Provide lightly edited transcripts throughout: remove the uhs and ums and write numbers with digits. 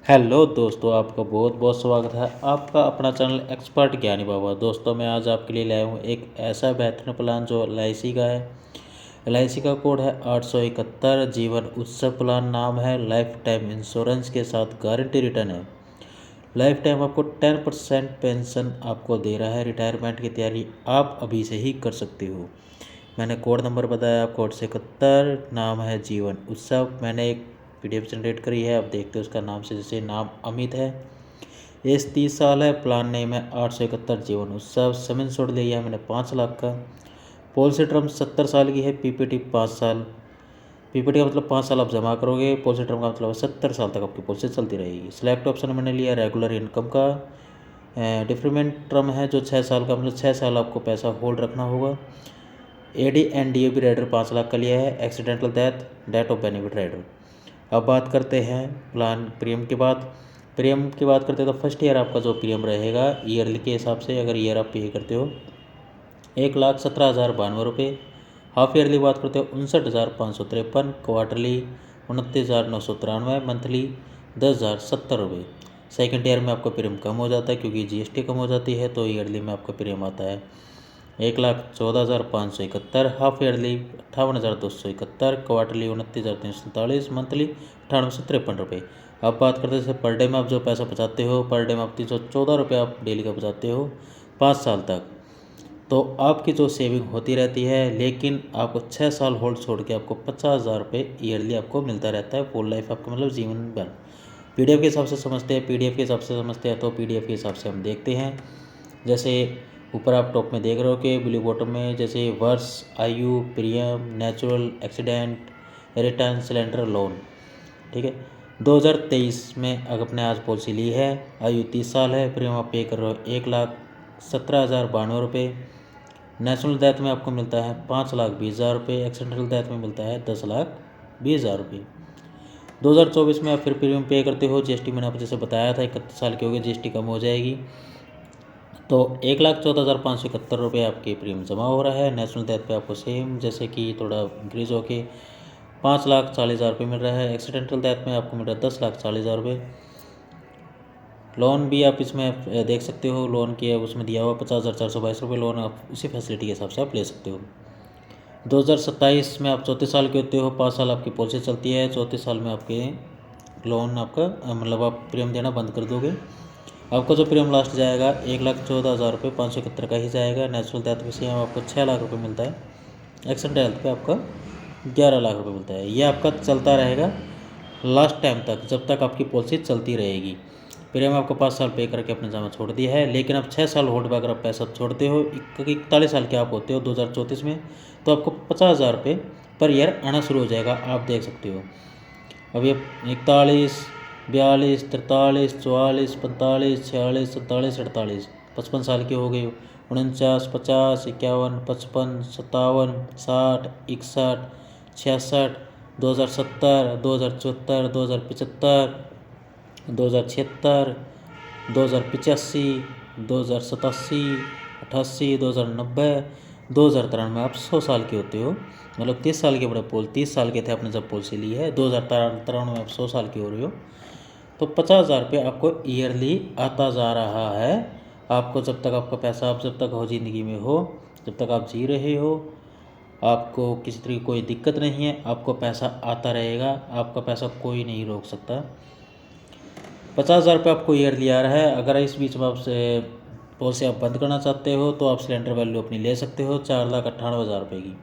Hello दोस्तों, आपका बहुत बहुत स्वागत है आपका अपना चैनल एक्सपर्ट ज्ञानी बाबा। दोस्तों, मैं आज आपके लिए लाया हूँ एक ऐसा बेहतरीन प्लान जो LIC का है। LIC का कोड है 871। जीवन उत्सव प्लान नाम है। लाइफ टाइम इंश्योरेंस के साथ गारंटी रिटर्न है। लाइफ टाइम आपको 10% पेंशन आपको दे रहा है। रिटायरमेंट की तैयारी आप अभी से ही कर सकते हो। मैंने कोड नंबर बताया आपको 871। नाम है जीवन उत्सव। मैंने एक PDF जनरेट करी है, आप देखते हो उसका नाम से, जैसे नाम अमित है। एज 30 साल है। प्लान नेम है 871 जीवन उत्सव। समय छोड़ लिया है मैंने 5 लाख का। पॉलिसी टर्म 70 साल की है। PPT 5 साल। PPT का मतलब 5 साल आप जमा करोगे। पॉलिसी टर्म का मतलब 70 साल तक आपकी पॉलिसी चलती रहेगी। सिलेक्ट ऑप्शन मैंने लिया रेगुलर इनकम का। डिफरेंट टर्म है जो 6 साल का, मतलब 6 साल आपको पैसा होल्ड रखना होगा। AD&DAB राइडर 5 लाख का लिया है। Accidental death of benefit rider. अब बात करते हैं प्लान प्रीमियम की बात करते हैं तो फर्स्ट ईयर आपका जो प्रीमियम रहेगा ईयरली के हिसाब से, अगर ईयर आप पे करते हो 1,17,092 रुपये। हाफ ईयरली बात करते हो 59,553। क्वार्टरली 29,993। मंथली 10,070 रुपये। सेकेंड ईयर में आपका प्रीमियम कम हो जाता है क्योंकि GST कम हो जाती है, तो ईयरली में आपका प्रीमियम आता है 1,14,571। Half yearly 58,271। क्वार्टरली 29,347। मंथली 98,153 रुपये। अब बात करते हैं पर डे में आप जो पैसा बचाते हो, पर डे में आप 314 रुपये आप डेली का बचाते हो 5 साल तक, तो आपकी जो सेविंग होती रहती है। लेकिन आपको 6 साल होल्ड छोड़ के आपको 50,000 रुपये ईयरली आपको मिलता रहता है। फुल लाइफ आपका मतलब जीवन भर। PDF के हिसाब से समझते हैं, PDF के हिसाब से समझते हैं तो PDF के हिसाब से हम देखते हैं। जैसे ऊपर आप टॉप में देख रहे हो कि ब्लू बॉटम में, जैसे वर्ष, आयु, premium, natural, accident, return, cylinder, loan. ठीक है। 2023 में अगर आपने आज पॉलिसी ली है, आयु 30 साल है, प्रीमियम आप पे कर रहे हो 1,17,092 रुपये। नेशनल डेथ में आपको मिलता है 5,20,000 रुपये। एक्सीडेंटल डेथ में मिलता है 10,20,000 रुपये। 2024 में आप फिर प्रीमियम पे करते हो। GST मैंने आपको जैसे बताया था 31 साल की होगी, GST कम हो जाएगी, तो 1,14,571 रुपये आपके प्रीमियम जमा हो रहा है। नेशनल डेथ पे आपको सेम जैसे कि थोड़ा इंक्रीज होके 5,40,000 रुपये मिल रहा है। एक्सीडेंटल डेथ में आपको मिल रहा है 10,40,000 रुपये। लोन भी आप इसमें देख सकते हो, लोन की उसमें दिया हुआ 50,422 रुपये लोन, आप उसी फैसिलिटी के हिसाब से आप ले सकते हो। 2027 में आप 34 साल के होते हो, 5 साल आपकी पॉलिसी चलती है। 34 साल में आपके लोन आपका मतलब आप प्रीमियम देना बंद कर दोगे। आपका जो प्रीमियम लास्ट जाएगा 1,14,000 रुपये 571 का ही जाएगा। नेचुरल डेथ में सेम आपको 6 लाख रुपये मिलता है। एक्सीडेंट हेल्थ पे आपका 11 लाख रुपये मिलता है। ये आपका चलता रहेगा लास्ट टाइम तक, जब तक आपकी पॉलिसी चलती रहेगी। प्रीमियम आपको 5 साल पे करके अपने जमा छोड़ दिया है, लेकिन आप 6 साल होल्ड पे अगर आप पैसा छोड़ते हो, 41 साल के आप होते हो 2034 में, तो आपको 50,000 रुपये पर ईयर आना शुरू हो जाएगा। आप देख सकते हो अब ये 41, 42, 43, 44, 45, 46, 47, 48, 55 साल के हो गए। 49, 50, 51, 55, 57, 60, 61, 66, 2070, 2074, 2075, 2076, 2085, 2087, 88, 2090, 2093 आप 100 साल के होते हो, मतलब 30 साल के बड़े 30 साल के थे आपने जब पॉलिसी ली है। 2093 में आप 100 साल के हो रहे हो, तो 50,000 रुपये आपको ईयरली आता जा रहा है। आपको जब तक आपका पैसा, आप जब तक हो ज़िंदगी में हो, जब तक आप जी रहे हो, आपको किसी तरह की कोई दिक्कत नहीं है, आपको पैसा आता रहेगा। आपका पैसा कोई नहीं रोक सकता। 50,000 रुपये आपको ईयरली आ रहा है। अगर इस बीच में आपसे पॉलिसी आप बंद करना चाहते हो तो आप सिलेंडर वैल्यू अपनी ले सकते हो 4,98,000 रुपये की।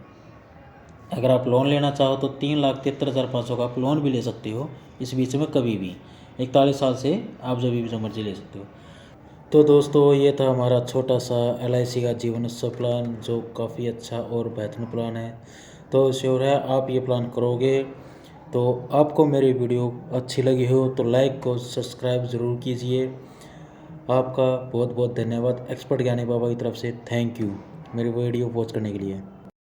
अगर आप लोन लेना चाहो तो 3,73,500 का आप लोन भी ले सकते हो इस बीच में कभी भी। 41 साल से आप जब भी जो मर्जी ले सकते हो। तो दोस्तों, ये था हमारा छोटा सा LIC का जीवन उत्सव प्लान, जो काफ़ी अच्छा और बेहतरीन प्लान है। तो श्योर है आप ये प्लान करोगे। तो आपको मेरी वीडियो अच्छी लगी हो तो लाइक और सब्सक्राइब ज़रूर कीजिए। आपका बहुत बहुत धन्यवाद एक्सपर्ट ज्ञानी बाबा की तरफ से। थैंक यू मेरी वीडियो वॉच करने के लिए।